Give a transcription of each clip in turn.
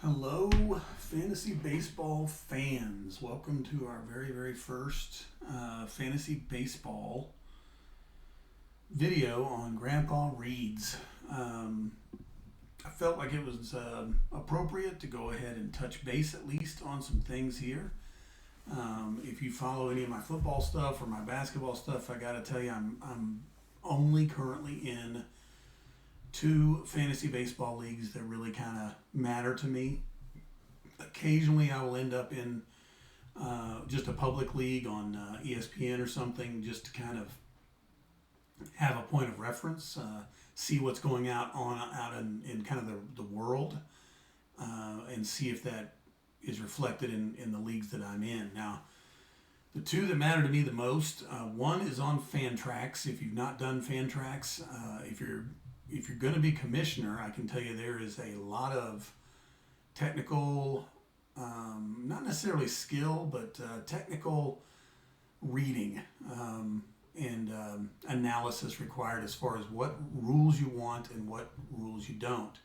Hello, fantasy baseball fans. Welcome to our very first fantasy baseball video on Grandpa Reads. I felt like it was appropriate to go ahead and touch base at least on some things here. If you follow any of my football stuff or my basketball stuff, I got to tell you, I'm only currently in two fantasy baseball leagues that really kind of matter to me. Occasionally, I will end up in just a public league on ESPN or something, just to kind of have a point of reference, see what's going out in kind of the world, and see if that is reflected in the leagues that I'm in. Now, the two that matter to me the most, one is on Fantrax. If you've not done Fantrax, if you're going to be commissioner, I can tell you there is a lot of technical, not necessarily skill, but technical reading and analysis required as far as what rules you want and what rules you don't.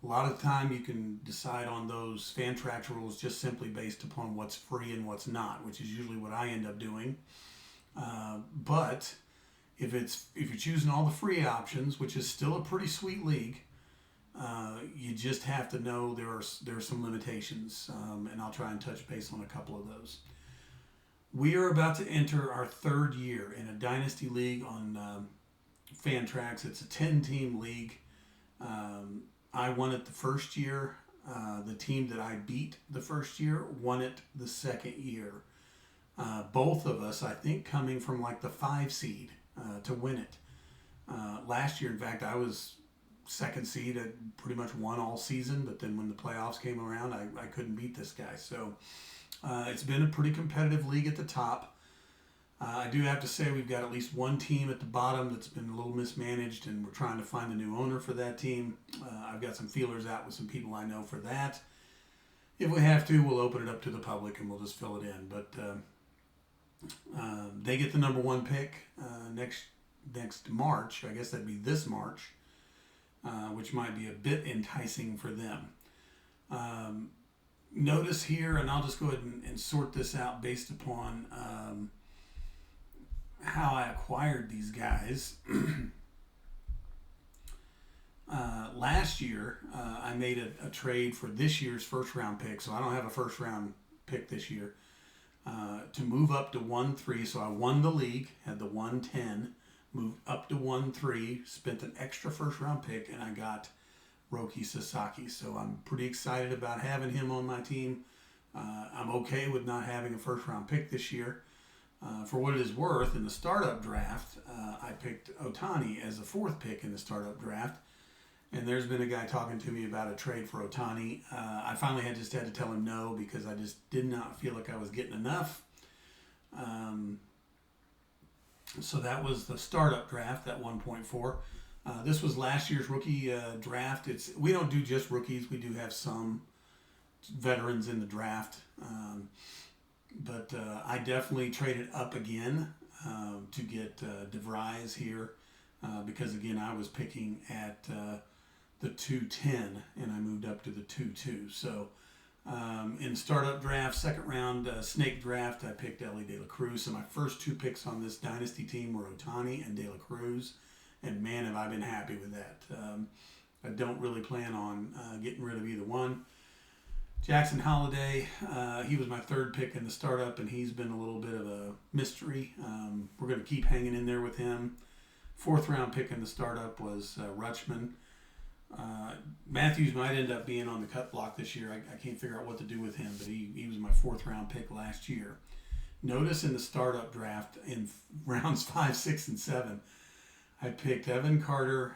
A lot of the time you can decide on those Fantrax rules just simply based upon what's free and what's not, which is usually what I end up doing. But if you're choosing all the free options, which is still a pretty sweet league, you just have to know there are some limitations, and I'll try and touch base on a couple of those. We are about to enter our third year in a dynasty league on Fantrax. It's a 10-team league. I won it the first year. The team that I beat the first year won it the second year. Both of us, I think, coming from like the 5 seed to win it. Last year, in fact, I was second seed. I pretty much won all season, but then when the playoffs came around, I couldn't beat this guy. So it's been a pretty competitive league at the top. I do have to say we've got at least one team at the bottom that's been a little mismanaged, and we're trying to find a new owner for that team. I've got some feelers out with some people I know for that. If we have to, we'll open it up to the public and we'll just fill it in. But they get the number one pick next March. I guess that'd be this March, which might be a bit enticing for them. Notice here, and I'll just go ahead and sort this out based upon how I acquired these guys. Last year, I made a trade for this year's first round pick, so I don't have a first round pick this year, to move up to 1-3. So I won the league, had the 110, moved up to 1-3, spent an extra first round pick, and I got Roki Sasaki. So I'm pretty excited about having him on my team. I'm okay with not having a first round pick this year. For what it is worth, in the startup draft, I picked Otani as the 4th pick in the startup draft. And there's been a guy talking to me about a trade for Otani. I finally had to tell him no, because I just did not feel like I was getting enough. So that was the startup draft, that 1.4. This was last year's rookie draft. We don't do just rookies. We do have some veterans in the draft. But I definitely traded up again to get DeVries here, because, again, I was picking at the 210, and I moved up to the 2-2. So in startup draft, second round snake draft, I picked Ellie De La Cruz. So my first 2 picks on this dynasty team were Otani and De La Cruz. And, man, have I been happy with that. I don't really plan on getting rid of either one. Jackson Holiday, he was my 3rd pick in the startup, and he's been a little bit of a mystery. We're going to keep hanging in there with him. 4th round pick in the startup was Rutschman. Matthews might end up being on the cut block this year. I can't figure out what to do with him, but he was my 4th round pick last year. Notice in the startup draft in rounds 5, 6, and 7, I picked Evan Carter,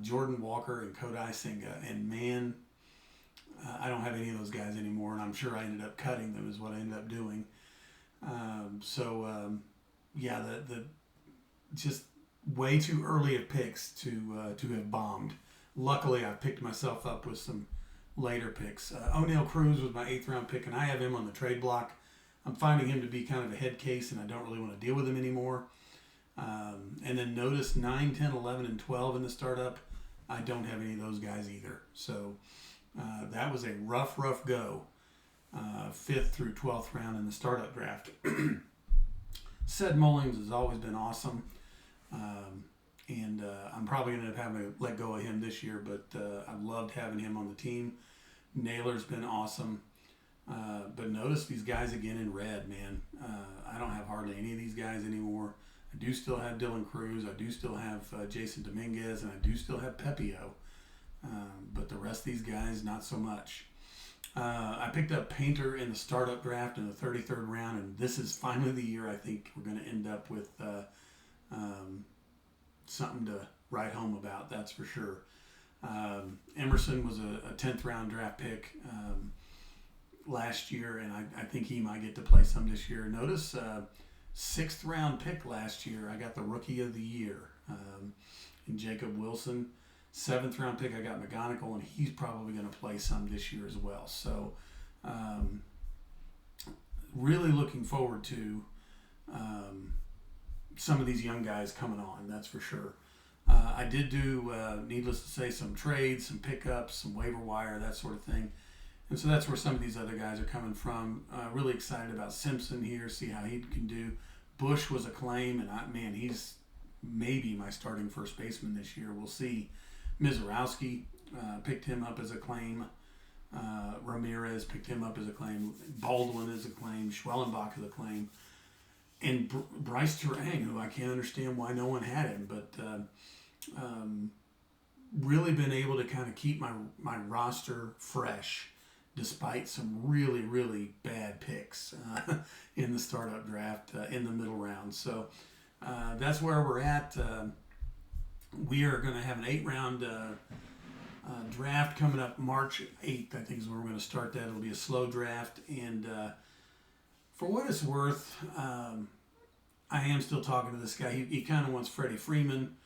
Jordan Walker, and Kodai Senga. And, man, I don't have any of those guys anymore, and I'm sure I ended up cutting them is what I ended up doing. Yeah, the just way too early of picks to have bombed. Luckily, I picked myself up with some later picks. O'Neill Cruz was my 8th round pick, and I have him on the trade block. I'm finding him to be kind of a head case, and I don't really want to deal with him anymore. And then notice 9, 10, 11, and 12 in the startup. I don't have any of those guys either. So That was a rough go. 5th through 12th round in the startup draft. Ced Mullings has always been awesome. And I'm probably going to have to let go of him this year, but I've loved having him on the team. Naylor's been awesome. But notice these guys again in red, man. I don't have hardly any of these guys anymore. I do still have Dylan Cruz. I do still have Jason Dominguez, and I do still have Pepio. But the rest of these guys, not so much. I picked up Painter in the startup draft in the 33rd round, and this is finally the year I think we're going to end up with something to write home about, that's for sure. Emerson was a 10th round draft pick last year, and I think he might get to play some this year. Notice 6th round pick last year, I got the rookie of the year in Jacob Wilson. 7th round pick, I got McGonigal, and he's probably going to play some this year as well. So really looking forward to some of these young guys coming on, that's for sure. I did do, needless to say, some trades, some pickups, some waiver wire, that sort of thing. And so that's where some of these other guys are coming from. Really excited about Simpson here, see how he can do. Bush was a claim, and he's maybe my starting first baseman this year. We'll see. Mizorowski, picked him up as a claim. Ramirez picked him up as a claim. Baldwin is a claim. Schwellenbach is a claim. And Bryce Turang, who I can't understand why no one had him, but really been able to kind of keep my roster fresh despite some really, really bad picks in the startup draft in the middle round. So that's where we're at. We are going to have an 8-round draft coming up March 8th, I think is where we're going to start that. It'll be a slow draft. And for what it's worth, I am still talking to this guy. He kind of wants Freddie Freeman,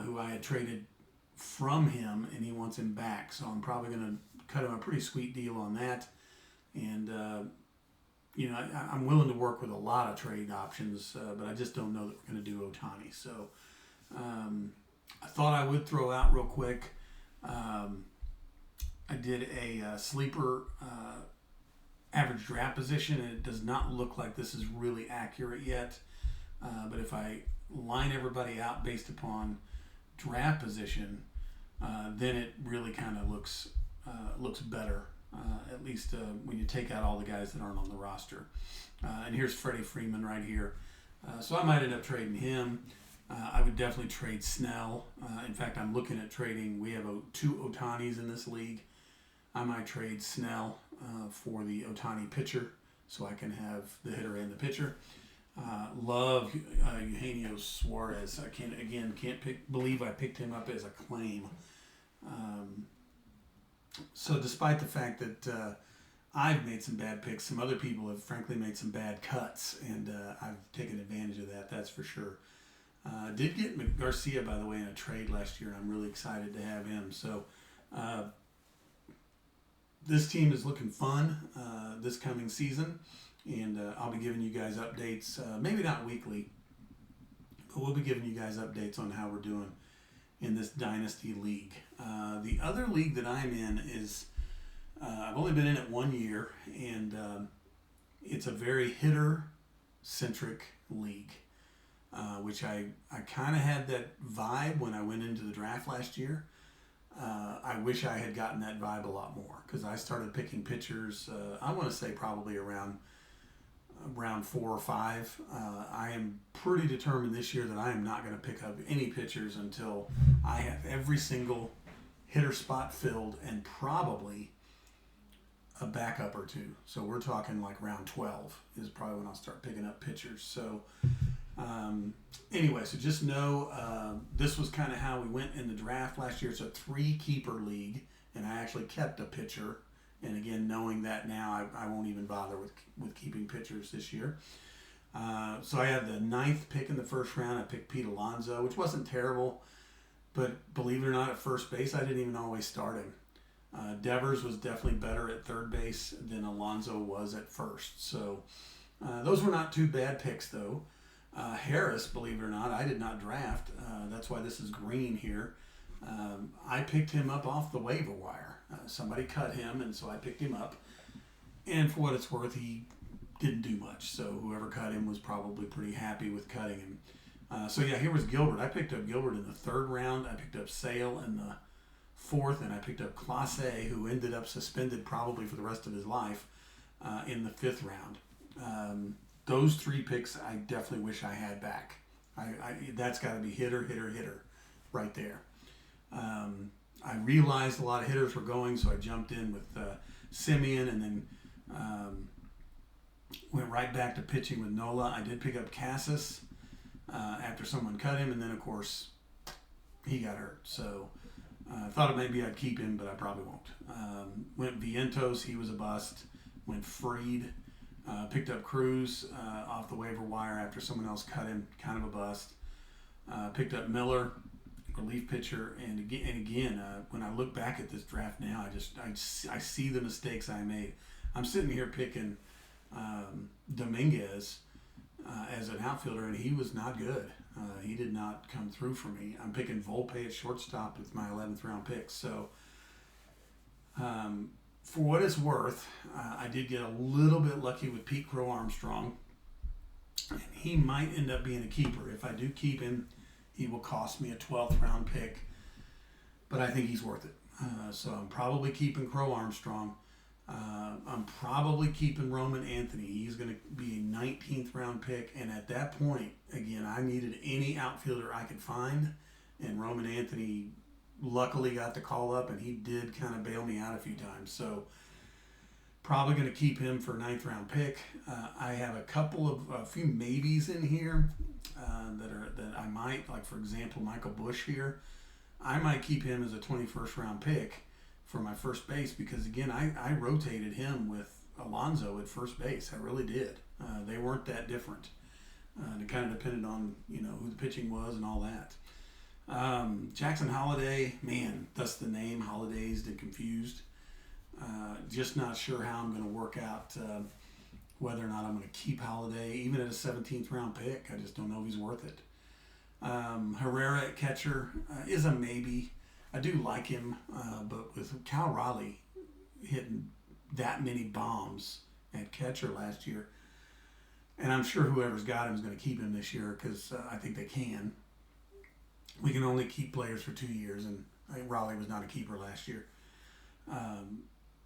who I had traded from him, and he wants him back. So I'm probably going to cut him a pretty sweet deal on that. And, I'm willing to work with a lot of trade options, but I just don't know that we're going to do Ohtani. So I thought I would throw out real quick. I did a sleeper average draft position, and it does not look like this is really accurate yet. But if I line everybody out based upon draft position, then it really kind of looks better, at least when you take out all the guys that aren't on the roster. And here's Freddie Freeman right here. So I might end up trading him. I would definitely trade Snell. In fact, I'm looking at trading. We have 2 Ohtanis in this league. I might trade Snell for the Ohtani pitcher so I can have the hitter and the pitcher. Love Eugenio Suarez. I can't believe I picked him up as a claim. So despite the fact that I've made some bad picks, some other people have frankly made some bad cuts, and I've taken advantage of that, that's for sure. Did get Garcia, by the way, in a trade last year, and I'm really excited to have him. So this team is looking fun this coming season, and I'll be giving you guys updates, maybe not weekly, but we'll be giving you guys updates on how we're doing in this Dynasty League. The other league that I'm in is, I've only been in it 1 year, and it's a very hitter-centric league. Which I kind of had that vibe when I went into the draft last year. I wish I had gotten that vibe a lot more, because I started picking pitchers, I want to say probably around 4 or 5. I am pretty determined this year that I am not going to pick up any pitchers until I have every single hitter spot filled, and probably a backup or 2. So we're talking like round 12 is probably when I'll start picking up pitchers. So anyway, so just know this was kind of how we went in the draft last year. It's a 3-keeper league, and I actually kept a pitcher. And again, knowing that now, I won't even bother with keeping pitchers this year. So I had the 9th pick in the first round. I picked Pete Alonso, which wasn't terrible, but believe it or not, at first base, I didn't even always start him. Devers was definitely better at third base than Alonso was at first. So those were not 2 bad picks, though. Harris, believe it or not, I did not draft. That's why this is green here. I picked him up off the waiver wire. Somebody cut him, and so I picked him up. And for what it's worth, he didn't do much. So whoever cut him was probably pretty happy with cutting him. So yeah, here was Gilbert. I picked up Gilbert in the 3rd round. I picked up Sale in the 4th, and I picked up Clase, who ended up suspended probably for the rest of his life, in the 5th round. Those 3 picks I definitely wish I had back. That's got to be hitter right there. I realized a lot of hitters were going, so I jumped in with Simeon, and then went right back to pitching with Nola. I did pick up Cassis after someone cut him, and then of course he got hurt. So I thought maybe I'd keep him, but I probably won't. Went Vientos, he was a bust. Went Freed. Picked up Cruz off the waiver wire after someone else cut him, kind of a bust. Picked up Miller, relief pitcher, and again, when I look back at this draft now, I see the mistakes I made. I'm sitting here picking Dominguez as an outfielder, and he was not good. He did not come through for me. I'm picking Volpe at shortstop with my 11th round pick. So for what it's worth, I did get a little bit lucky with Pete Crow Armstrong, and he might end up being a keeper. If I do keep him, he will cost me a 12th round pick, but I think he's worth it. So I'm probably keeping Crow Armstrong. I'm probably keeping Roman Anthony. He's going to be a 19th round pick, and at that point, again, I needed any outfielder I could find, and Roman Anthony luckily got the call up, and he did kind of bail me out a few times. So probably going to keep him for a 9th round pick. I have a few maybes in here that I might, like for example, Michael Bush here. I might keep him as a 21st round pick for my first base, because again, I rotated him with Alonso at first base. I really did. They weren't that different. It kind of depended on who the pitching was and all that. Jackson Holiday, man, that's the name, Holiday's and confused. Just not sure how I'm going to work out whether or not I'm going to keep Holiday, even at a 17th round pick. I just don't know if he's worth it. Herrera at catcher is a maybe. I do like him, but with Cal Raleigh hitting that many bombs at catcher last year, and I'm sure whoever's got him is going to keep him this year, because I think they can. We can only keep players for 2 years, and Raleigh was not a keeper last year.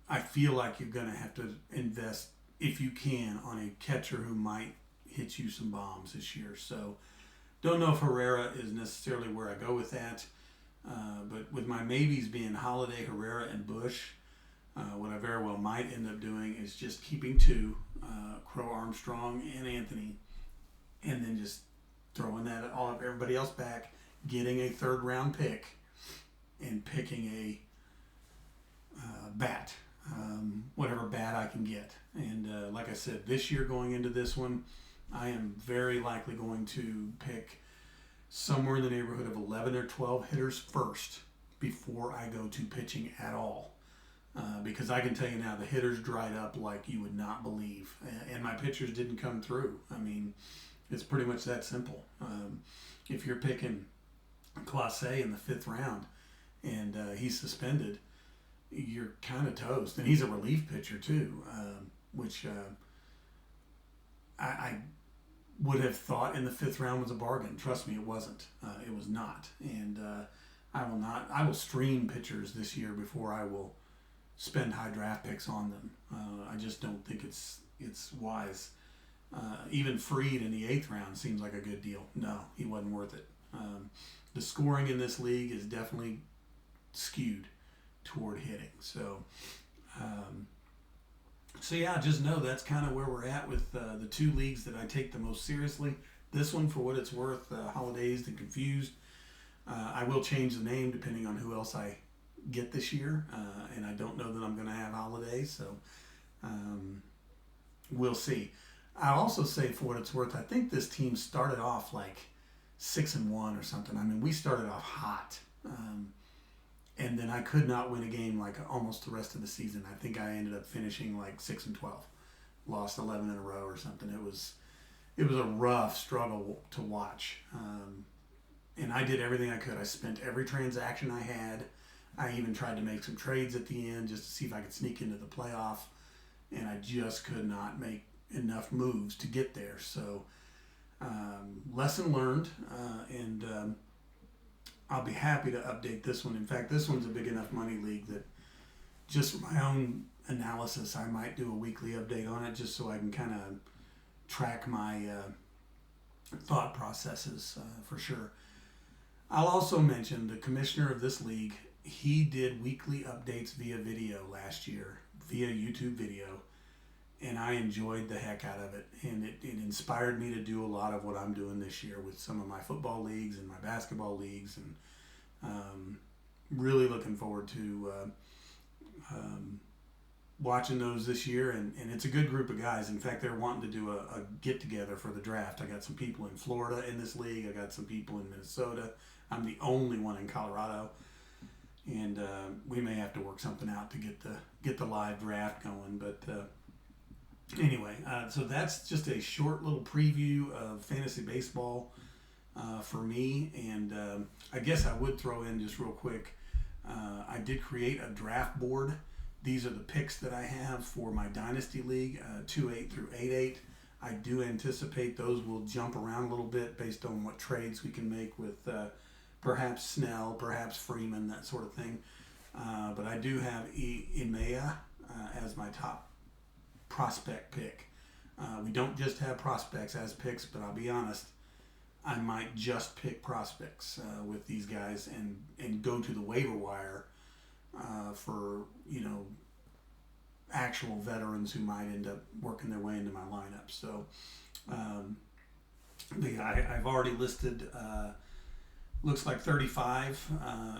I feel like you're going to have to invest, if you can, on a catcher who might hit you some bombs this year. So don't know if Herrera is necessarily where I go with that. But with my maybes being Holiday, Herrera, and Bush, what I very well might end up doing is just keeping 2, Crow Armstrong and Anthony, and then just throwing that all up everybody else back, getting a 3rd round pick, and picking a bat, whatever bat I can get. And like I said, this year going into this one, I am very likely going to pick somewhere in the neighborhood of 11 or 12 hitters first before I go to pitching at all. Because I can tell you now, the hitters dried up like you would not believe. And my pitchers didn't come through. I mean, it's pretty much that simple. If you're picking Clase in the 5th round and he's suspended, you're kind of toast. And he's a relief pitcher too, which I would have thought in the 5th round was a bargain. Trust me, it wasn't. It was not. And I will stream pitchers this year before I will spend high draft picks on them. I just don't think it's wise. Even Freed in the 8th round seems like a good deal. No, he wasn't worth it. The scoring in this league is definitely skewed toward hitting. So yeah, just know that's kind of where we're at with the 2 leagues that I take the most seriously. This one, for what it's worth, Holidays and Confused. I will change the name depending on who else I get this year, and I don't know that I'm going to have Holidays, so we'll see. I'll also say, for what it's worth, I think this team started off like 6-1 or something. I mean, we started off hot. And then I could not win a game like almost the rest of the season. I think I ended up finishing like 6-12, lost 11 in a row or something. It was a rough struggle to watch. And I did everything I could. I spent every transaction I had. I even tried to make some trades at the end just to see if I could sneak into the playoff, and I just could not make enough moves to get there. So, lesson learned, and I'll be happy to update this one. In fact, this one's a big enough money league that just for my own analysis, I might do a weekly update on it just so I can kind of track my thought processes for sure. I'll also mention the commissioner of this league. He did weekly updates via video last year, via YouTube video, and I enjoyed the heck out of it. And it inspired me to do a lot of what I'm doing this year with some of my football leagues and my basketball leagues, and really looking forward to watching those this year. And it's a good group of guys. In fact, they're wanting to do a get together for the draft. I got some people in Florida in this league. I got some people in Minnesota. I'm the only one in Colorado, and we may have to work something out to get the live draft going. But anyway, so that's just a short little preview of fantasy baseball for me. And I guess I would throw in just real quick, I did create a draft board. These are the picks that I have for my Dynasty League, 2-8 through 8-8. I do anticipate those will jump around a little bit based on what trades we can make with perhaps Snell, perhaps Freeman, that sort of thing. But I do have Emea as my top prospect pick. We don't just have prospects as picks, but I'll be honest, I might just pick prospects with these guys and go to the waiver wire for, actual veterans who might end up working their way into my lineup. So I've already listed, looks like 35,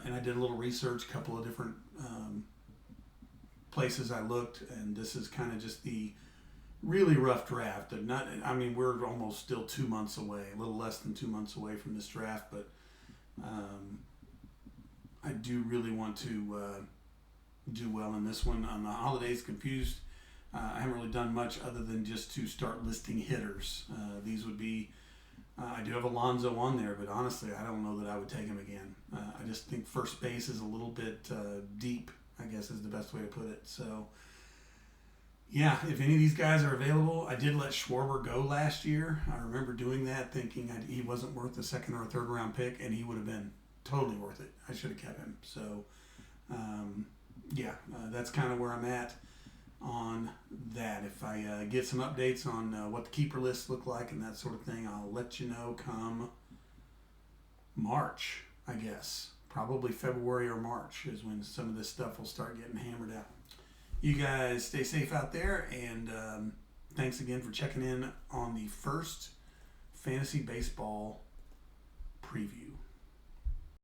and I did a little research, a couple of different places I looked, and this is kind of just the really rough draft. We're almost still 2 months away, a little less than 2 months away from this draft, but I do really want to do well in this one. On the holidays, confused. I haven't really done much other than just to start listing hitters. These would be, I do have Alonso on there, but honestly, I don't know that I would take him again. I just think first base is a little bit deep, I guess is the best way to put it. So, yeah, if any of these guys are available, I did let Schwarber go last year. I remember doing that, thinking he wasn't worth a second or a third round pick, and he would have been totally worth it. I should have kept him. So, that's kind of where I'm at on that. If I get some updates on what the keeper lists look like and that sort of thing, I'll let you know come March, I guess. Probably February or March is when some of this stuff will start getting hammered out. You guys stay safe out there, and thanks again for checking in on the first fantasy baseball preview.